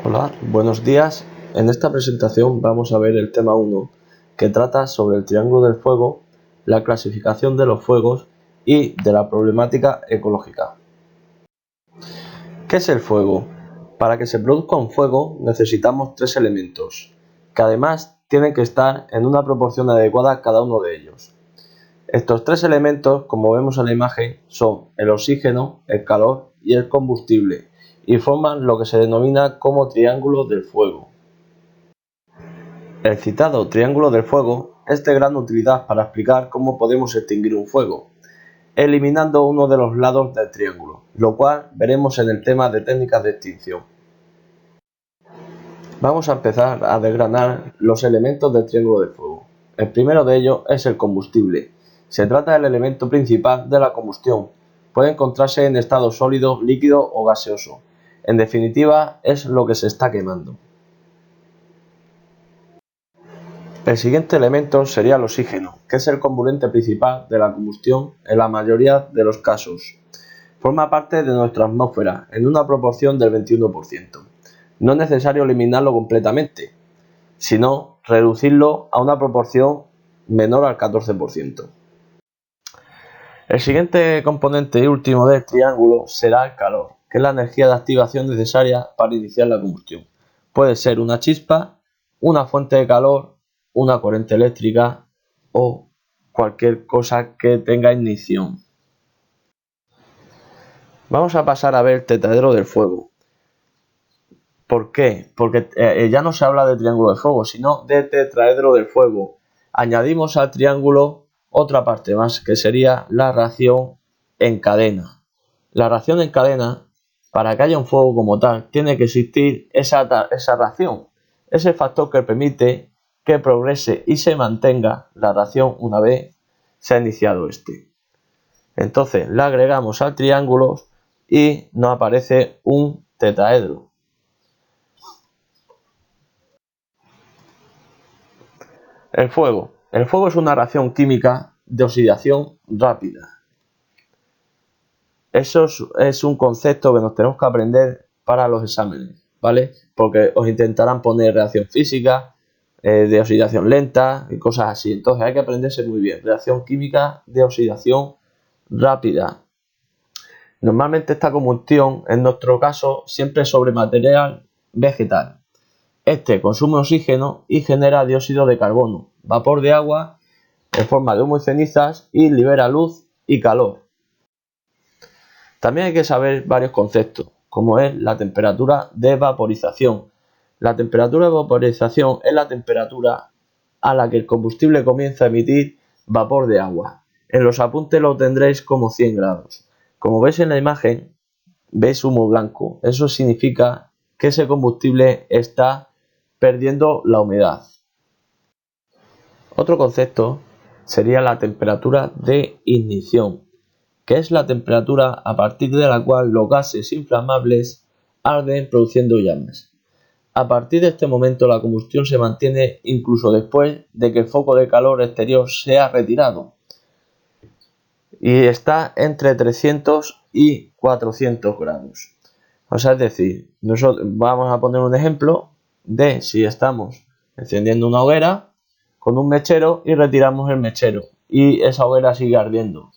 Hola, buenos días. En esta presentación vamos a ver el tema 1, que trata sobre el triángulo del fuego, la clasificación de los fuegos y de la problemática ecológica. ¿Qué es el fuego? Para que se produzca un fuego necesitamos tres elementos, que además tienen que estar en una proporción adecuada cada uno de ellos. Estos tres elementos, como vemos en la imagen, son el oxígeno, el calor y el combustible, y forman lo que se denomina como triángulo del fuego. El citado triángulo del fuego es de gran utilidad para explicar cómo podemos extinguir un fuego, eliminando uno de los lados del triángulo, lo cual veremos en el tema de técnicas de extinción. Vamos a empezar a desgranar los elementos del triángulo del fuego. El primero de ellos es el combustible. Se trata del elemento principal de la combustión. Puede encontrarse en estado sólido, líquido o gaseoso. En definitiva, es lo que se está quemando. El siguiente elemento sería el oxígeno, que es el componente principal de la combustión en la mayoría de los casos. Forma parte de nuestra atmósfera en una proporción del 21%. No es necesario eliminarlo completamente, sino reducirlo a una proporción menor al 14%. El siguiente componente y último del triángulo será el calor, que es la energía de activación necesaria para iniciar la combustión. Puede ser una chispa, una fuente de calor, una corriente eléctrica o cualquier cosa que tenga ignición. Vamos a pasar a ver el tetraedro del fuego. ¿Por qué? Porque ya no se habla de triángulo de fuego, sino de tetraedro del fuego. Añadimos al triángulo otra parte más, que sería la reacción en cadena. La reacción en cadena, para que haya un fuego como tal, tiene que existir esa reacción, ese factor que permite que progrese y se mantenga la reacción una vez se ha iniciado este. Entonces la agregamos al triángulo y nos aparece un tetraedro. El fuego. El fuego es una reacción química de oxidación rápida. Eso es un concepto que nos tenemos que aprender para los exámenes, ¿vale? Porque os intentarán poner reacción física, de oxidación lenta y cosas así. Entonces hay que aprenderse muy bien. Reacción química de oxidación rápida. Normalmente esta combustión, en nuestro caso, siempre es sobre material vegetal. Este consume oxígeno y genera dióxido de carbono, vapor de agua en forma de humo y cenizas y libera luz y calor. También hay que saber varios conceptos, como es la temperatura de vaporización. La temperatura de vaporización es la temperatura a la que el combustible comienza a emitir vapor de agua. En los apuntes lo tendréis como 100 grados. Como veis en la imagen, veis humo blanco. Eso significa que ese combustible está perdiendo la humedad. Otro concepto sería la temperatura de ignición, que es la temperatura a partir de la cual los gases inflamables arden produciendo llamas. A partir de este momento la combustión se mantiene incluso después de que el foco de calor exterior sea retirado y está entre 300 y 400 grados. O sea, es decir, nosotros vamos a poner un ejemplo de si estamos encendiendo una hoguera con un mechero y retiramos el mechero y esa hoguera sigue ardiendo,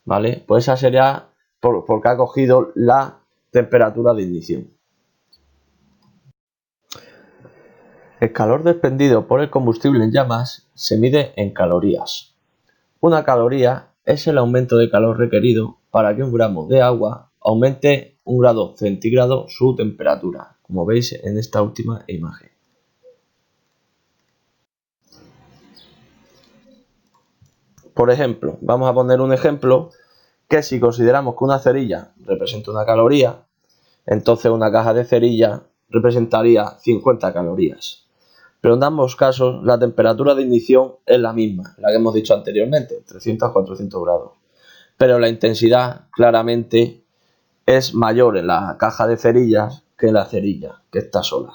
¿vale? Pues esa sería porque ha cogido la temperatura de ignición. El calor desprendido por el combustible en llamas se mide en calorías. Una caloría es el aumento de calor requerido para que un gramo de agua aumente 1 grado centígrado su temperatura, como veis en esta última imagen. Por ejemplo, vamos a poner un ejemplo que si consideramos que una cerilla representa una caloría, entonces una caja de cerilla representaría 50 calorías. Pero en ambos casos la temperatura de ignición es la misma, la que hemos dicho anteriormente, 300 a 400 grados. Pero la intensidad claramente es mayor en la caja de cerillas que en la cerilla, que está sola.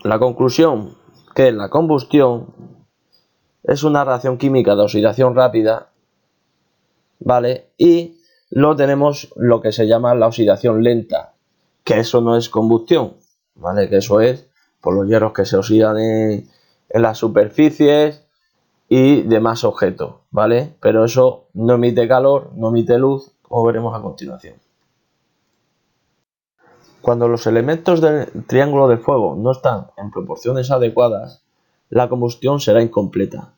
La conclusión, que la combustión es una reacción química de oxidación rápida, ¿vale? Y tenemos lo que se llama la oxidación lenta, que eso no es combustión, ¿vale? Que eso es por los hierros que se oxidan en las superficies y demás objetos, ¿vale? Pero eso no emite calor, no emite luz, como veremos a continuación. Cuando los elementos del triángulo de fuego no están en proporciones adecuadas, la combustión será incompleta,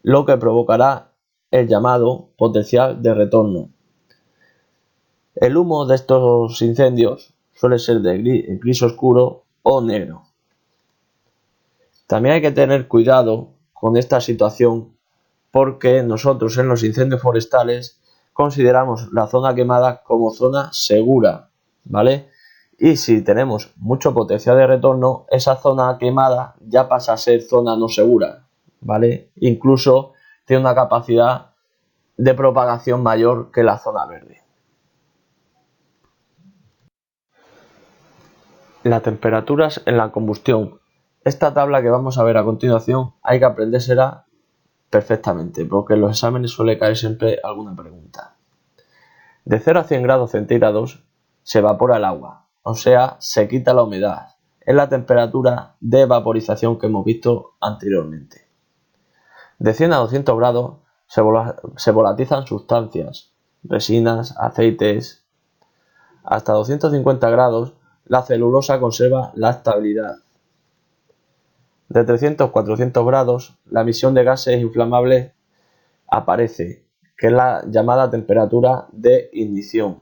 lo que provocará el llamado potencial de retorno. El humo de estos incendios suele ser de gris oscuro o negro. También hay que tener cuidado con esta situación porque nosotros en los incendios forestales consideramos la zona quemada como zona segura, ¿vale? Y si tenemos mucho potencial de retorno, esa zona quemada ya pasa a ser zona no segura, ¿vale? Incluso tiene una capacidad de propagación mayor que la zona verde. Las temperaturas en la combustión. Esta tabla que vamos a ver a continuación hay que aprendérsela perfectamente, porque en los exámenes suele caer siempre alguna pregunta. De 0 a 100 grados centígrados se evapora el agua, o sea, se quita la humedad. Es la temperatura de vaporización que hemos visto anteriormente. De 100 a 200 grados se volatilizan sustancias, resinas, aceites. Hasta 250 grados la celulosa conserva la estabilidad. De 300 a 400 grados la emisión de gases inflamables aparece, que es la llamada temperatura de ignición.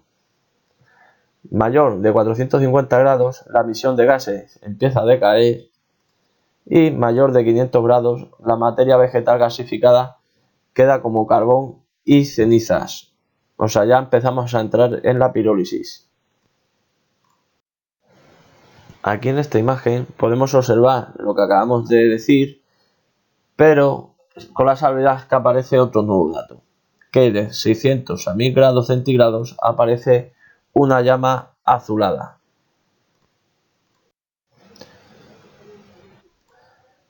Mayor de 450 grados, la emisión de gases empieza a decaer y mayor de 500 grados, la materia vegetal gasificada queda como carbón y cenizas. O sea, ya empezamos a entrar en la pirólisis. Aquí en esta imagen podemos observar lo que acabamos de decir, pero con la salvedad que aparece otro nuevo dato, que de 600 a 1000 grados centígrados aparece una llama azulada.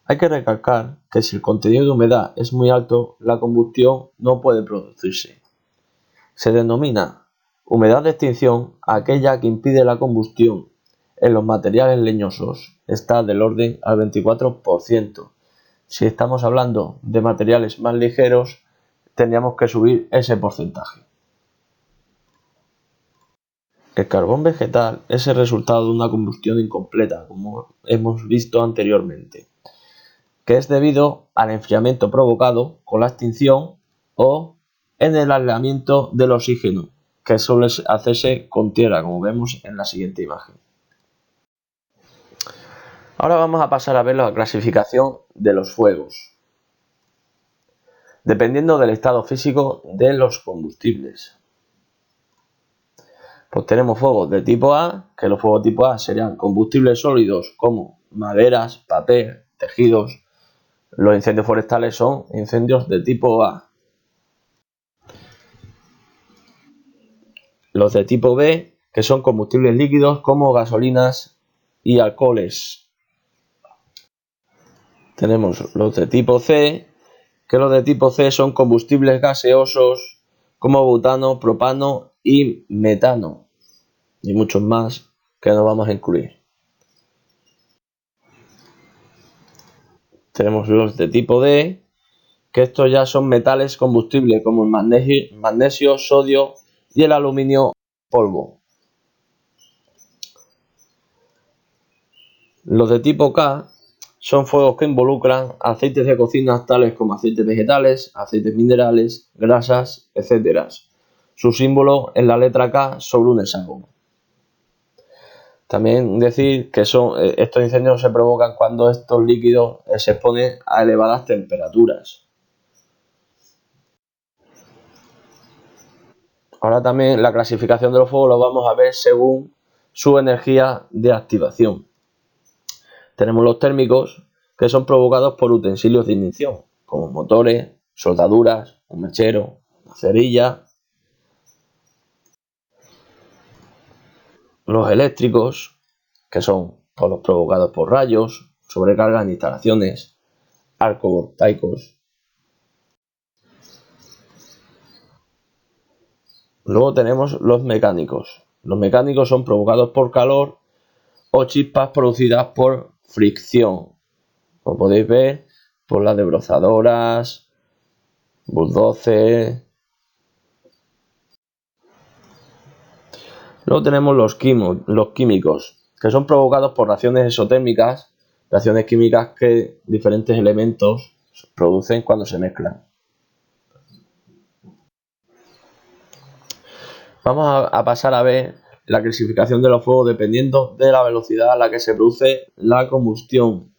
Hay que recalcar que si el contenido de humedad es muy alto, la combustión no puede producirse. Se denomina humedad de extinción aquella que impide la combustión. En los materiales leñosos está del orden al 24%. Si estamos hablando de materiales más ligeros, tendríamos que subir ese porcentaje. El carbón vegetal es el resultado de una combustión incompleta, como hemos visto anteriormente, que es debido al enfriamiento provocado con la extinción o en el aislamiento del oxígeno, que suele hacerse con tierra, como vemos en la siguiente imagen. Ahora vamos a pasar a ver la clasificación de los fuegos, dependiendo del estado físico de los combustibles. Pues tenemos fuegos de tipo A, que los fuegos tipo A serían combustibles sólidos como maderas, papel, tejidos. Los incendios forestales son incendios de tipo A. Los de tipo B, que son combustibles líquidos como gasolinas y alcoholes. Tenemos los de tipo C, que los de tipo C son combustibles gaseosos como butano, propano y metano, y muchos más que no vamos a incluir. Tenemos los de tipo D, que estos ya son metales combustibles como el magnesio, sodio y el aluminio polvo. Los de tipo K son fuegos que involucran aceites de cocina tales como aceites vegetales, aceites minerales, grasas, etc. Su símbolo es la letra K sobre un hexágono. También decir que estos incendios se provocan cuando estos líquidos se exponen a elevadas temperaturas. Ahora también la clasificación de los fuegos lo vamos a ver según su energía de activación. Tenemos los térmicos, que son provocados por utensilios de ignición, como motores, soldaduras, un mechero, una cerilla. Los eléctricos, que son todos los provocados por rayos, sobrecargas en instalaciones, arcos voltaicos. Luego tenemos los mecánicos. Los mecánicos son provocados por calor o chispas producidas por fricción. Como podéis ver, por las desbrozadoras, bulldozers. Luego tenemos los químicos, que son provocados por reacciones exotérmicas, reacciones químicas que diferentes elementos producen cuando se mezclan. Vamos a pasar a ver la clasificación de los fuegos dependiendo de la velocidad a la que se produce la combustión.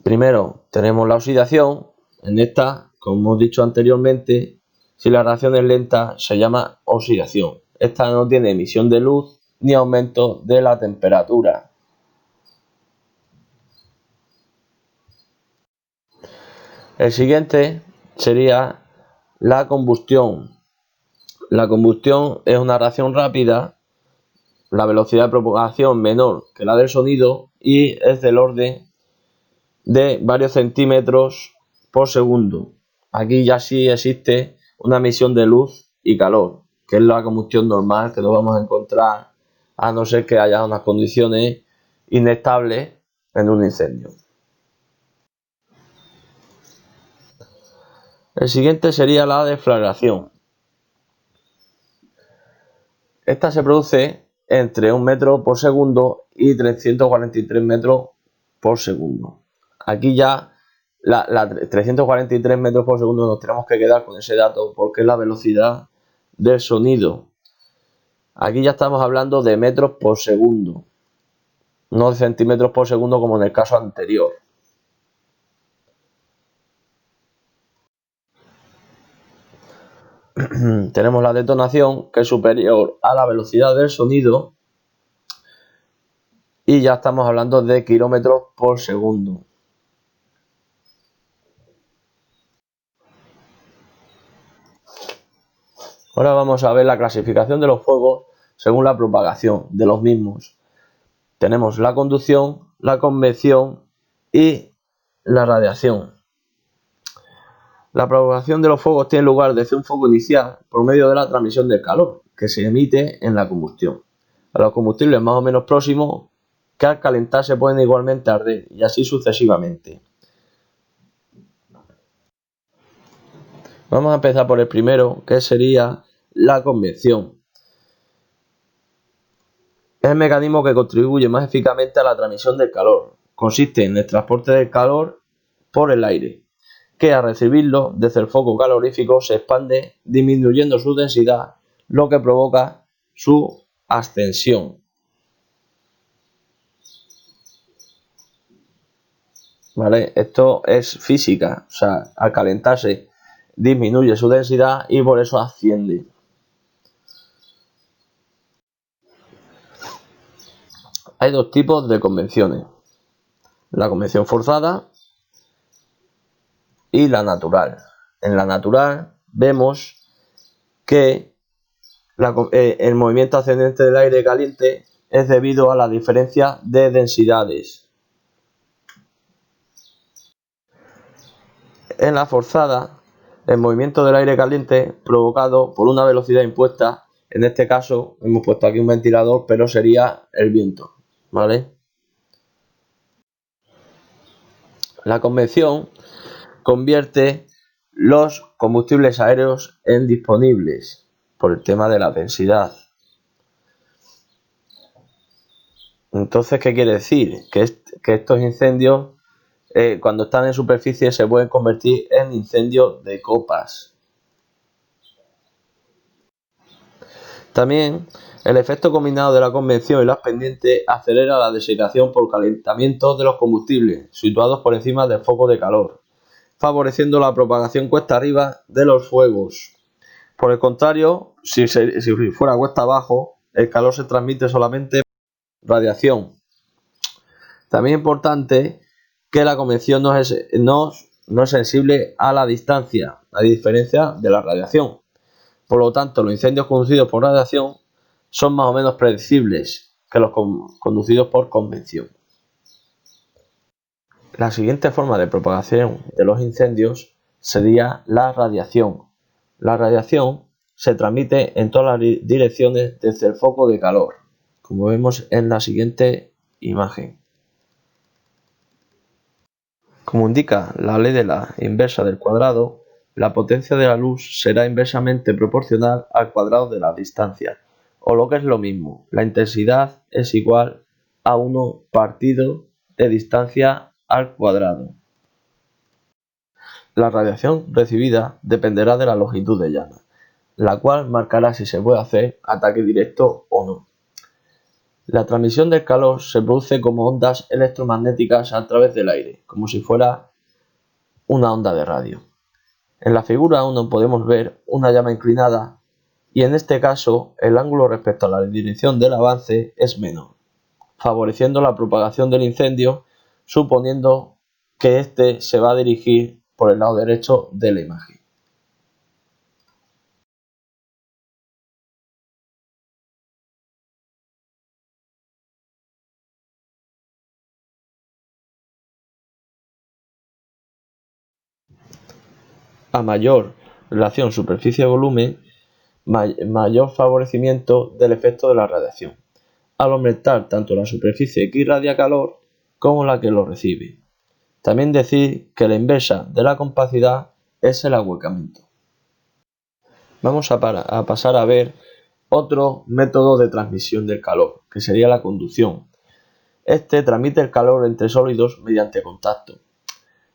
Primero tenemos la oxidación. En esta, como hemos dicho anteriormente, si la reacción es lenta se llama oxidación. Esta no tiene emisión de luz ni aumento de la temperatura. El siguiente sería la combustión. La combustión es una reacción rápida, la velocidad de propagación menor que la del sonido y es del orden de varios centímetros por segundo. Aquí ya sí existe una emisión de luz y calor, que es la combustión normal que nos vamos a encontrar a no ser que haya unas condiciones inestables en un incendio. El siguiente sería la deflagración. Esta se produce entre 1 metro por segundo y 343 metros por segundo. Aquí ya la 343 metros por segundo nos tenemos que quedar con ese dato porque es la velocidad del sonido. Aquí ya estamos hablando de metros por segundo, no de centímetros por segundo como en el caso anterior. Tenemos la detonación, que es superior a la velocidad del sonido, y ya estamos hablando de kilómetros por segundo. Ahora vamos a ver la clasificación de los fuegos según la propagación de los mismos. Tenemos la conducción, la convección y la radiación. La propagación de los fuegos tiene lugar desde un foco inicial por medio de la transmisión del calor que se emite en la combustión a los combustibles más o menos próximos, que al calentarse pueden igualmente arder, y así sucesivamente. Vamos a empezar por el primero, que sería la convección. Es el mecanismo que contribuye más eficazmente a la transmisión del calor. Consiste en el transporte del calor por el aire, que al recibirlo desde el foco calorífico se expande disminuyendo su densidad, lo que provoca su ascensión. ¿Vale? Esto es física, o sea, al calentarse disminuye su densidad y por eso asciende. Hay dos tipos de convecciones: la convección forzada y la natural. En la natural vemos que el movimiento ascendente del aire caliente es debido a la diferencia de densidades. En la forzada, el movimiento del aire caliente provocado por una velocidad impuesta, en este caso hemos puesto aquí un ventilador, pero sería el viento, ¿vale? La convección convierte los combustibles aéreos en disponibles por el tema de la densidad. Entonces, ¿qué quiere decir? Que estos incendios, cuando están en superficie, se pueden convertir en incendios de copas. También, el efecto combinado de la convección y las pendientes acelera la desecación por calentamiento de los combustibles situados por encima del foco de calor, favoreciendo la propagación cuesta arriba de los fuegos. Por el contrario, si fuera cuesta abajo, el calor se transmite solamente por radiación. También es importante que la convección no es sensible a la distancia, a diferencia de la radiación. Por lo tanto, los incendios conducidos por radiación son más o menos predecibles que los conducidos por convección. La siguiente forma de propagación de los incendios sería la radiación. La radiación se transmite en todas las direcciones desde el foco de calor, como vemos en la siguiente imagen. Como indica la ley de la inversa del cuadrado, la potencia de la luz será inversamente proporcional al cuadrado de la distancia, o lo que es lo mismo, la intensidad es igual a 1 partido de distancia al cuadrado. La radiación recibida dependerá de la longitud de llama, la cual marcará si se puede hacer ataque directo o no. La transmisión del calor se produce como ondas electromagnéticas a través del aire, como si fuera una onda de radio. En la figura 1 podemos ver una llama inclinada y en este caso el ángulo respecto a la dirección del avance es menor, favoreciendo la propagación del incendio, suponiendo que éste se va a dirigir por el lado derecho de la imagen. A mayor relación superficie-volumen, mayor favorecimiento del efecto de la radiación, al aumentar tanto la superficie que irradia calor como la que lo recibe. También decir que la inversa de la compacidad es el ahuecamiento. Vamos a pasar a ver otro método de transmisión del calor, que sería la conducción. Este transmite el calor entre sólidos mediante contacto.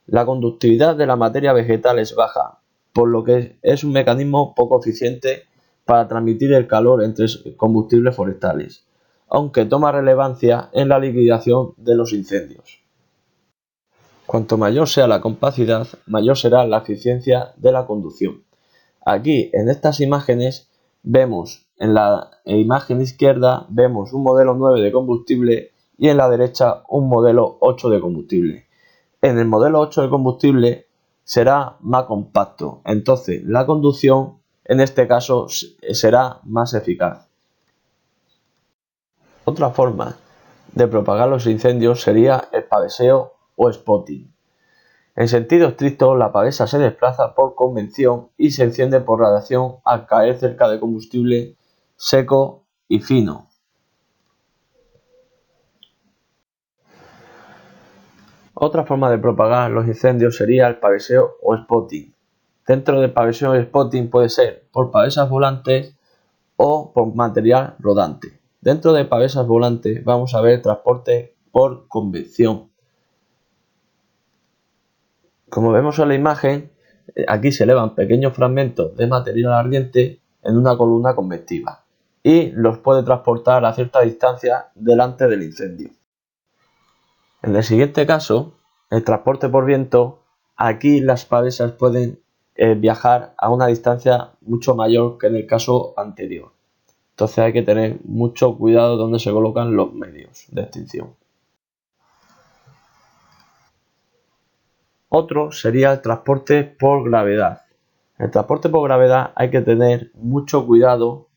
La conductividad de la materia vegetal es baja, por lo que es un mecanismo poco eficiente para transmitir el calor entre combustibles forestales, aunque toma relevancia en la liquidación de los incendios. Cuanto mayor sea la compacidad, mayor será la eficiencia de la conducción. Aquí en estas imágenes vemos, en la imagen izquierda vemos un modelo 9 de combustible y en la derecha un modelo 8 de combustible. En el modelo 8 de combustible será más compacto, entonces la conducción en este caso será más eficaz. Otra forma de propagar los incendios sería el paveseo o spotting. En sentido estricto, la pavesa se desplaza por convección y se enciende por radiación al caer cerca de combustible seco y fino. Otra forma de propagar los incendios sería el paveseo o spotting. Dentro del paveseo y spotting puede ser por pavesas volantes o por material rodante. Dentro de pavesas volantes vamos a ver transporte por convección. Como vemos en la imagen, aquí se elevan pequeños fragmentos de material ardiente en una columna convectiva y los puede transportar a cierta distancia delante del incendio. En el siguiente caso, el transporte por viento, aquí las pavesas pueden viajar a una distancia mucho mayor que en el caso anterior. Entonces hay que tener mucho cuidado donde se colocan los medios de extinción. Otro sería el transporte por gravedad. El transporte por gravedad hay que tener mucho cuidado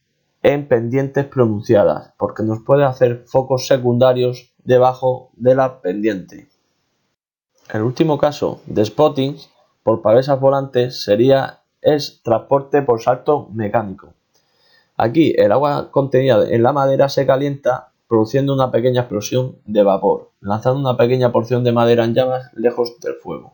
en pendientes pronunciadas, porque nos puede hacer focos secundarios debajo de la pendiente. El último caso de spotting por pavesas volantes sería el transporte por salto mecánico. Aquí el agua contenida en la madera se calienta produciendo una pequeña explosión de vapor, lanzando una pequeña porción de madera en llamas lejos del fuego.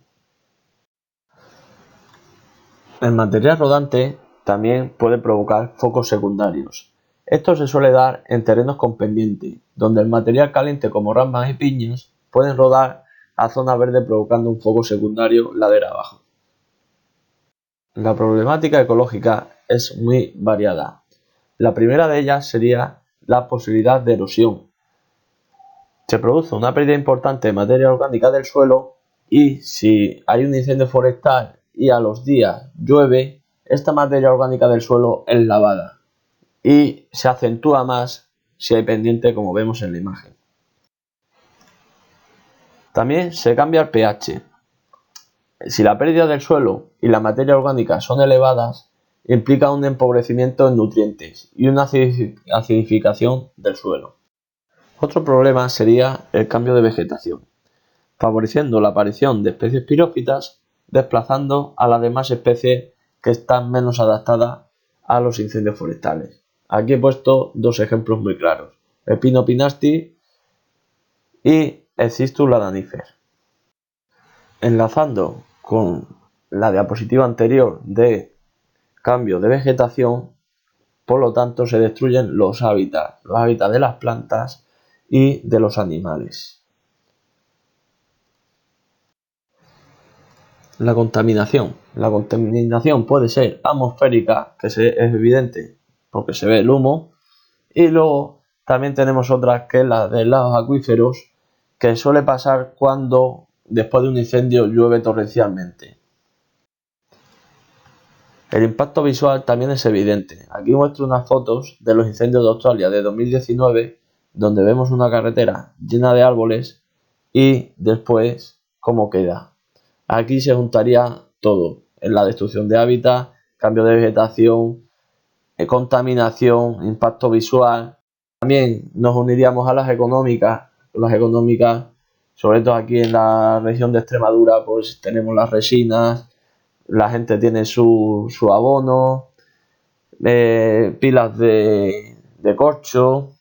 El material rodante también puede provocar focos secundarios. Esto se suele dar en terrenos con pendiente, donde el material caliente como ramas y piñas pueden rodar a zona verde provocando un foco secundario ladera abajo. La problemática ecológica es muy variada. La primera de ellas sería la posibilidad de erosión. Se produce una pérdida importante de materia orgánica del suelo y si hay un incendio forestal y a los días llueve, esta materia orgánica del suelo es lavada y se acentúa más si hay pendiente, como vemos en la imagen. También se cambia el pH. Si la pérdida del suelo y la materia orgánica son elevadas, implica un empobrecimiento en nutrientes y una acidificación del suelo. Otro problema sería el cambio de vegetación, favoreciendo la aparición de especies pirófitas, desplazando a las demás especies que están menos adaptadas a los incendios forestales. Aquí he puesto dos ejemplos muy claros: el pino pinasti y el Cistus ladanifer. Enlazando con la diapositiva anterior de cambio de vegetación, por lo tanto se destruyen los hábitats de las plantas y de los animales. La contaminación. La contaminación puede ser atmosférica, que es evidente porque se ve el humo, y luego también tenemos otra, que es la de los acuíferos, que suele pasar cuando después de un incendio llueve torrencialmente. El impacto visual también es evidente. Aquí muestro unas fotos de los incendios de Australia de 2019, donde vemos una carretera llena de árboles y después cómo queda. Aquí se juntaría todo: en la destrucción de hábitat, cambio de vegetación, contaminación, impacto visual. También nos uniríamos a las económicas, sobre todo aquí en la región de Extremadura, pues tenemos las resinas, la gente tiene su abono, pilas de corcho,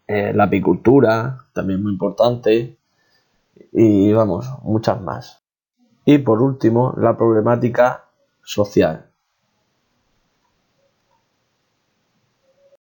la apicultura, también muy importante, y vamos, muchas más. Y por último, la problemática social.